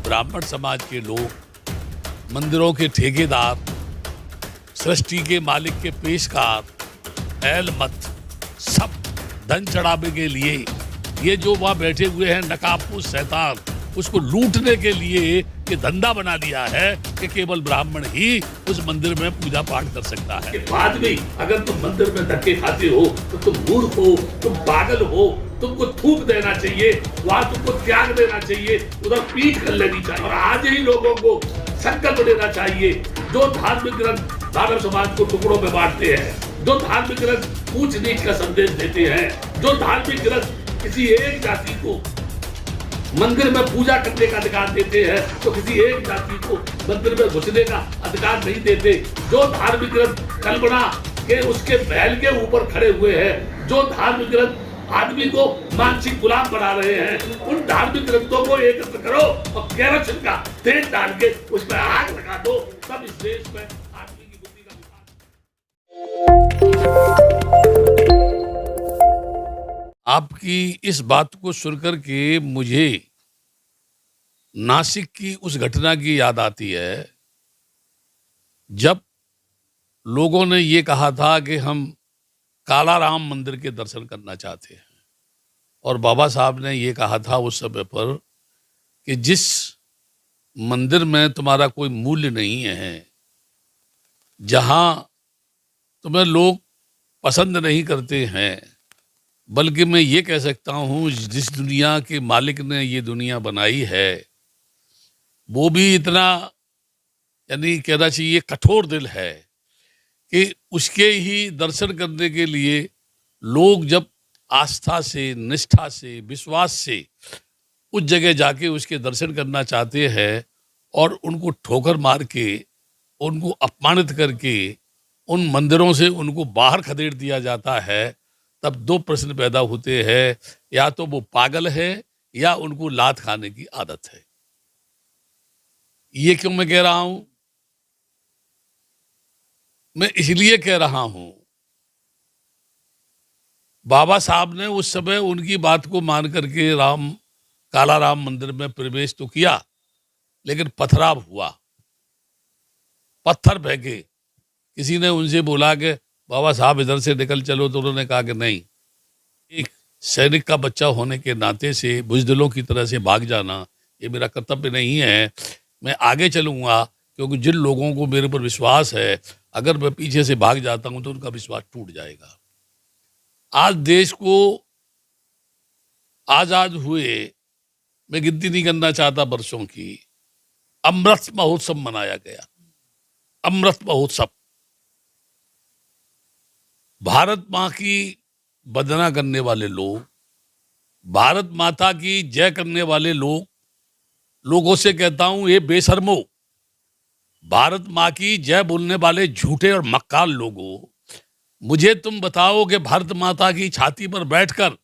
ब्राह्मण समाज के लोग, मंदिरों के ठेकेदार, सृष्टि के मालिक के पेशकार, ऐल मत, सब धन चढ़ावे के लिए ये जो वहां बैठे हुए हैं नकाबपोश शैतान, उसको लूटने के लिए ये धंधा बना लिया है कि केवल ब्राह्मण ही उस मंदिर में पूजा पाठ कर सकता है। बाद में अगर तुम मंदिर में धक्के खाते हो तो तुम मूर्ख हो, तुम पागल हो, तुमको थूक देना चाहिए, वहां तुमको त्याग देना चाहिए, उधर पीठ कर लेनी चाहिए। और आज ही लोगों को संकल्प लेना चाहिए, जो धार्मिक ग्रंथ मानव समाज को टुकड़ों में बांटते हैं, जो धार्मिक ग्रंथ ऊंच नीच का संदेश देते हैं, जो धार्मिक ग्रंथ किसी एक जाति को मंदिर में पूजा करने का अधिकार देते हैं तो किसी एक जाति को मंदिर में घुसने का अधिकार नहीं देते, जो धार्मिक ग्रंथ कल्पना के उसके महल के ऊपर खड़े हुए हैं, जो धार्मिक ग्रंथ आदमी को मानसिक गुलाम बना रहे हैं, उन धार्मिक ग्रंथों को एकत्र करो और केरोसिन का तेल डाल के उस पर आग लगा दो, तब इस देश में आदमी की बुद्धि का विकास। आपकी इस बात को सुनकर के मुझे नासिक की उस घटना की याद आती है जब लोगों ने ये कहा था कि हम काला राम मंदिर के दर्शन करना चाहते हैं, और बाबा साहब ने ये कहा था उस समय पर कि जिस मंदिर में तुम्हारा कोई मूल्य नहीं है, जहां तुम्हें लोग पसंद नहीं करते हैं, बल्कि मैं ये कह सकता हूँ जिस दुनिया के मालिक ने ये दुनिया बनाई है वो भी इतना, यानी कहना चाहिए कठोर दिल है कि उसके ही दर्शन करने के लिए लोग जब आस्था से, निष्ठा से, विश्वास से उस जगह जाके उसके दर्शन करना चाहते हैं और उनको ठोकर मार के, उनको अपमानित करके उन मंदिरों से उनको बाहर खदेड़ दिया जाता है, तब दो प्रश्न पैदा होते हैं, या तो वो पागल है या उनको लात खाने की आदत है। ये क्यों मैं कह रहा हूं? मैं इसलिए कह रहा हूं, बाबा साहब ने उस समय उनकी बात को मान करके काला राम मंदिर में प्रवेश तो किया, लेकिन पथराव हुआ, पत्थर फेंके। किसी ने उनसे बोला कि बाबा साहब इधर से निकल चलो, तो उन्होंने कहा कि नहीं, एक सैनिक का बच्चा होने के नाते से बुजदिलों की तरह से भाग जाना ये मेरा कर्तव्य नहीं है। मैं आगे चलूंगा, क्योंकि जिन लोगों को मेरे पर विश्वास है, अगर मैं पीछे से भाग जाता हूं तो उनका विश्वास टूट जाएगा। आज देश को आजाद हुए, मैं गिनती नहीं करना चाहता वर्षों की, अमृत महोत्सव मनाया गया। अमृत महोत्सव, भारत माँ की वंदना करने वाले लोग, भारत माता की जय करने वाले लोगों से कहता हूं, ये बेशर्मो, भारत माँ की जय बोलने वाले झूठे और मक्कार लोगों, मुझे तुम बताओ कि भारत माता की छाती पर बैठकर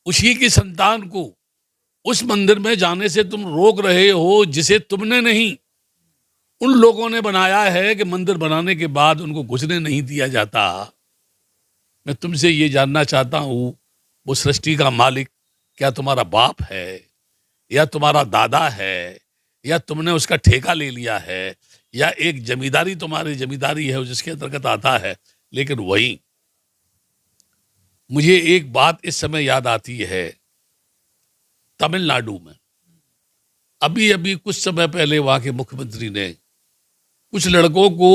उसी की संतान को उस मंदिर में जाने से तुम रोक रहे हो जिसे तुमने नहीं, उन लोगों ने बनाया है कि मंदिर बनाने के बाद उनको घुसने नहीं दिया जाता। मैं तुमसे ये जानना चाहता हूं, वो सृष्टि का मालिक क्या तुम्हारा बाप है, या तुम्हारा दादा है, या तुमने उसका ठेका ले लिया है, या एक जमींदारी तुम्हारी जमींदारी है जिसके अंतर्गत आता है। लेकिन वही मुझे एक बात इस समय याद आती है, तमिलनाडु में अभी अभी कुछ समय पहले वहां के मुख्यमंत्री ने कुछ लड़कों को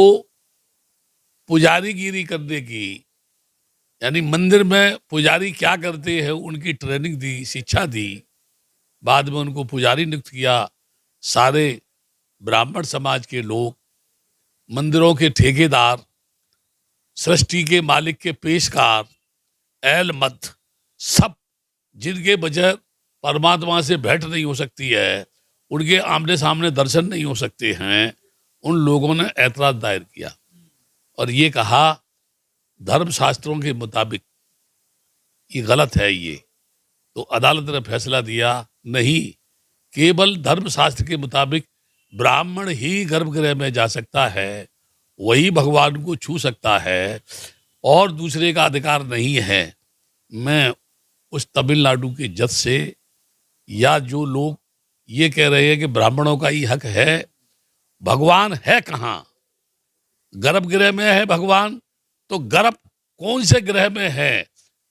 पुजारीगिरी करने की, यानी मंदिर में पुजारी क्या करते हैं उनकी ट्रेनिंग दी, शिक्षा दी, बाद में उनको पुजारी नियुक्त किया। सारे ब्राह्मण समाज के लोग, मंदिरों के ठेकेदार, सृष्टि के मालिक के पेशकार, ऐल मत, सब जिनके बजाय परमात्मा से भेंट नहीं हो सकती है, उनके आमने सामने दर्शन नहीं हो सकते हैं, उन लोगों ने ऐतराज दायर किया और ये कहा धर्म शास्त्रों के मुताबिक ये गलत है। ये तो अदालत ने फैसला दिया, नहीं, केवल धर्म शास्त्र के मुताबिक ब्राह्मण ही गर्भगृह में जा सकता है, वही भगवान को छू सकता है, और दूसरे का अधिकार नहीं है। मैं उस तमिलनाडु के जज से, या जो लोग ये कह रहे हैं कि ब्राह्मणों का ही हक है। भगवान है कहाँ? गर्भगृह में है भगवान, तो गर्भ कौन से ग्रह में है?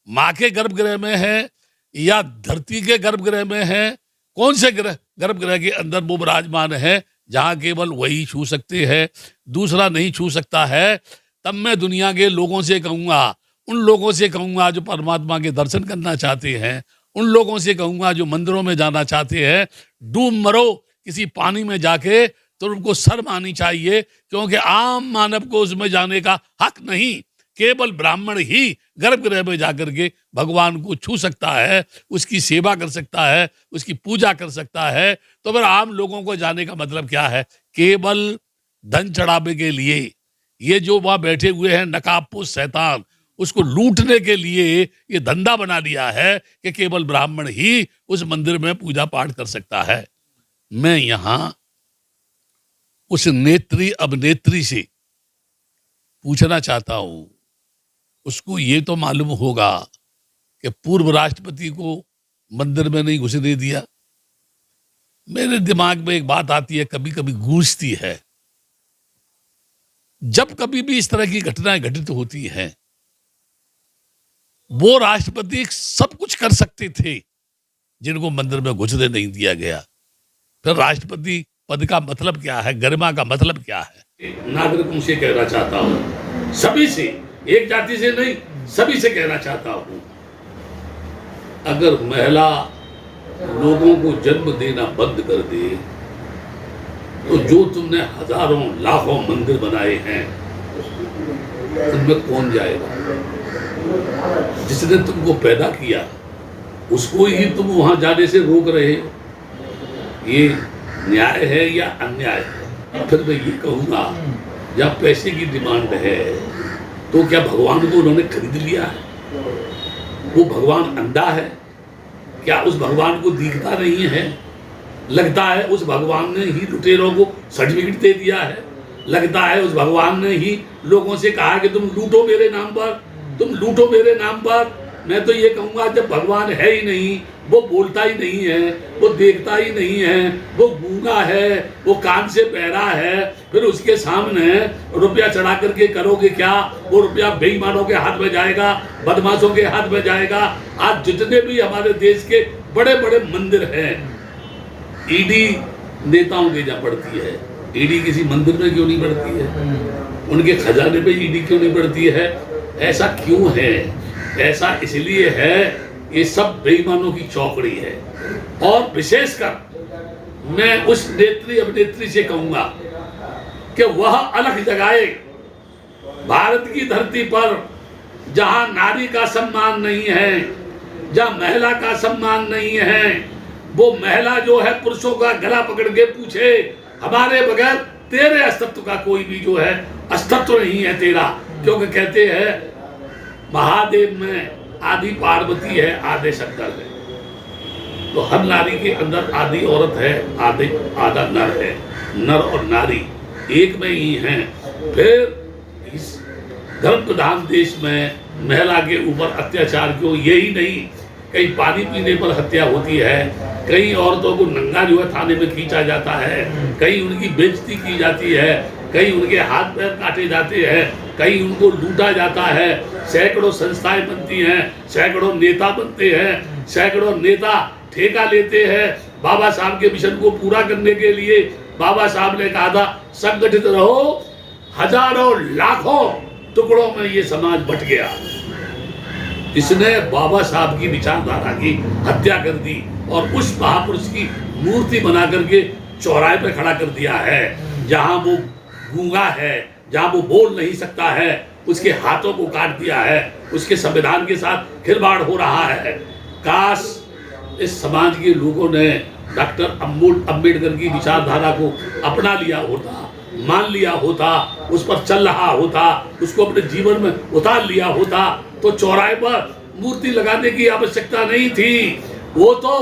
माँ के गर्भगृह में है या धरती के गर्भगृह में है? कौन से गर्भगृह के अंदर वो विराजमान है जहां केवल वही छू सकते हैं, दूसरा नहीं छू सकता है? तब मैं दुनिया के लोगों से कहूंगा, उन लोगों से कहूंगा जो परमात्मा के दर्शन करना चाहते हैं, उन लोगों से कहूंगा जो मंदिरों में जाना चाहते हैं, डूब मरो किसी पानी में जाके, तो उनको शर्म आनी चाहिए, क्योंकि आम मानव को उसमें जाने का हक नहीं। केवल ब्राह्मण ही गर्भगृह में जाकर के भगवान को छू सकता है, उसकी सेवा कर सकता है, उसकी पूजा कर सकता है। तो फिर आम लोगों को जाने का मतलब क्या है? केवल धन चढ़ावे के लिए, ये जो वहां बैठे हुए हैं नकाबपोश शैतान, उसको लूटने के लिए ये धंधा बना लिया है कि केवल ब्राह्मण ही उस मंदिर में पूजा पाठ कर सकता है। मैं यहां उस नेत्री अभिनेत्री से पूछना चाहता हूं, उसको ये तो मालूम होगा कि पूर्व राष्ट्रपति को मंदिर में नहीं घुसने दिया। मेरे दिमाग में एक बात आती है, कभी कभी गूंजती है, जब कभी भी इस तरह की घटनाएं घटित होती हैं, वो राष्ट्रपति सब कुछ कर सकते थे जिनको मंदिर में घुसने नहीं दिया गया। फिर राष्ट्रपति पद का मतलब क्या है, गरिमा का मतलब क्या है? नागरिकों से कहना चाहता हूं, सभी से, एक जाति से नहीं, सभी से कहना चाहता हूं, अगर महिला लोगों को जन्म देना बंद कर दे, तो जो तुमने हजारों लाखों मंदिर बनाए हैं उनमें कौन जाएगा? जिसने तुमको पैदा किया उसको ही तुम वहां जाने से रोक रहे हो। ये न्याय है या अन्याय है? फिर मैं ये कहूंगा, जब पैसे की डिमांड है तो क्या भगवान को उन्होंने खरीद लिया है? वो भगवान अंधा है क्या? उस भगवान को दिखता नहीं है? लगता है उस भगवान ने ही लुटेरों को सर्टिफिकेट दे दिया है? लगता है उस भगवान ने ही लोगों से कहा कि तुम लूटो मेरे नाम पर, तुम लूटो मेरे नाम पर? मैं तो ये कहूंगा, जब भगवान है ही नहीं, वो बोलता ही नहीं है, वो देखता ही नहीं है, वो गूंगा है, वो कान से बहरा है, फिर उसके सामने रुपया चढ़ा करके करोगे क्या? वो रुपया बेईमानों के हाथ में जाएगा, बदमाशों के हाथ में जाएगा। आज जितने भी हमारे देश के बड़े बड़े मंदिर हैं, ईडी नेताओं के जहाँ पड़ती है, ईडी किसी मंदिर में क्यों नहीं पड़ती है? उनके खजाने पे ईडी क्यों नहीं पड़ती है? ऐसा क्यों है? ऐसा इसलिए है, ये सब बेईमानों की चौकड़ी है। और विशेषकर मैं उस नेत्री अभिनेत्री से कहूंगा कि वह अलग जगाए भारत की धरती पर, जहां नारी का सम्मान नहीं है, जहां महिला का सम्मान नहीं है। वो महिला जो है पुरुषों का गला पकड़ के पूछे, हमारे बगैर तेरे अस्तित्व का कोई भी जो है अस्तित्व नहीं है तेरा। क्योंकि कहते हैं महादेव में आदि पार्वती है, आधे शंकर है। तो हर नारी के अंदर आधी औरत है, आधा नर है। नर और नारी एक में ही हैं। फिर इस धर्म प्रधान देश में महिला के ऊपर अत्याचार क्यों? यही नहीं, कहीं पानी पीने पर हत्या होती है, कई औरतों को नंगा जो है थाने में खींचा जाता है, कहीं उनकी बेइज्जती की जाती है, कहीं उनके हाथ पैर काटे जाते हैं, कहीं उनको लूटा जाता है। सैकड़ों संस्थाएं बनती हैं, सैकड़ों नेता बनते हैं, सैकड़ों नेता ठेका लेते हैं बाबा साहब के मिशन को पूरा करने के लिए। बाबा साहब ने कहा था संगठित रहो, हजारों लाखों टुकड़ों में ये समाज बट गया। इसने बाबा साहब की विचारधारा की हत्या कर दी और उस महापुरुष की मूर्ति बना करके चौराहे पे खड़ा कर दिया है। जहां वो गूंगा है, जहां वो बोल नहीं सकता है, उसके हाथों को काट दिया है, उसके संविधान के साथ खिलवाड़ हो रहा है। काश इस समाज के लोगों ने डॉक्टर अम्बेडकर की विचारधारा को अपना लिया होता, मान लिया होता, उस पर चल रहा होता, उसको अपने जीवन में उतार लिया होता, तो चौराहे पर मूर्ति लगाने की आवश्यकता नहीं थी। वो तो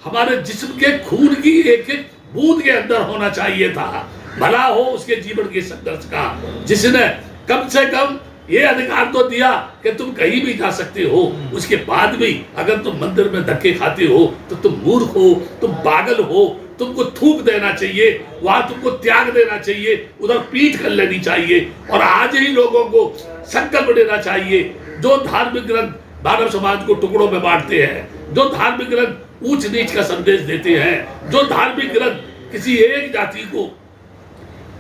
हमारे जिस्म के खून की एक एक बूंद के अंदर होना चाहिए था। भला हो उसके जीवन के संघर्ष का, जिसने कम से कम ये अधिकार तो दिया कि तुम कहीं भी जा सकते हो, उसके बाद भी अगर तुम मंदिर में धक्के खाते हो तो तुम मूर्ख हो, तुम पागल हो, तुमको थूक देना चाहिए, वहां तुमको त्याग देना चाहिए, उधर पीठ कर लेनी चाहिए। और आज ही लोगों को संकल्प लेना चाहिए, जो धार्मिक ग्रंथ मानव समाज को टुकड़ों में बांटते हैं, जो धार्मिक ग्रंथ ऊंच नीच का संदेश देते हैं, जो धार्मिक ग्रंथ किसी एक जाति को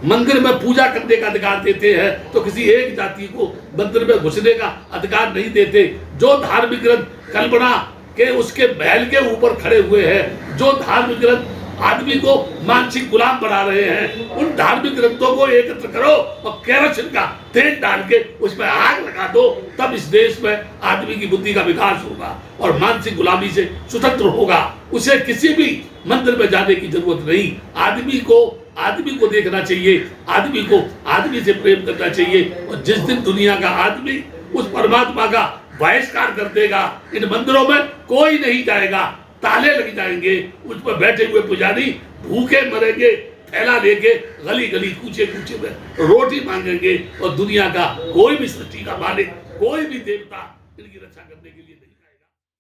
मंदिर में पूजा करने का अधिकार देते हैं तो किसी एक जाति को मंदिर में घुसने का अधिकार नहीं देते, जो धार्मिक ग्रंथ कल्पना के उसके महल के ऊपर खड़े हुए हैं, जो धार्मिक ग्रंथ आदमी को मानसिक गुलाम बना रहे हैं, उन धार्मिक ग्रंथों को एकत्र करो और केरोसिन का तेल डाल के उसमें आग लगा दो, तब इस देश में आदमी की बुद्धि का विकास होगा और मानसिक गुलामी से स्वतंत्र होगा। उसे किसी भी मंदिर में जाने की जरूरत नहीं। आदमी को देखना चाहिए, आदमी को आदमी से प्रेम करना चाहिए। और जिस दिन दुनिया का आदमी उस परमात्मा का बहिष्कार कर देगा, इन मंदिरों में कोई नहीं जाएगा, ताले लग जाएंगे, उस पर बैठे हुए पुजारी भूखे मरेंगे, थैला लेके गली गली कूचे कूचे में रोटी मांगेंगे और दुनिया का कोई भी सृष्टि का मालिक, कोई भी देवता इनकी रक्षा करने के लिए नहीं।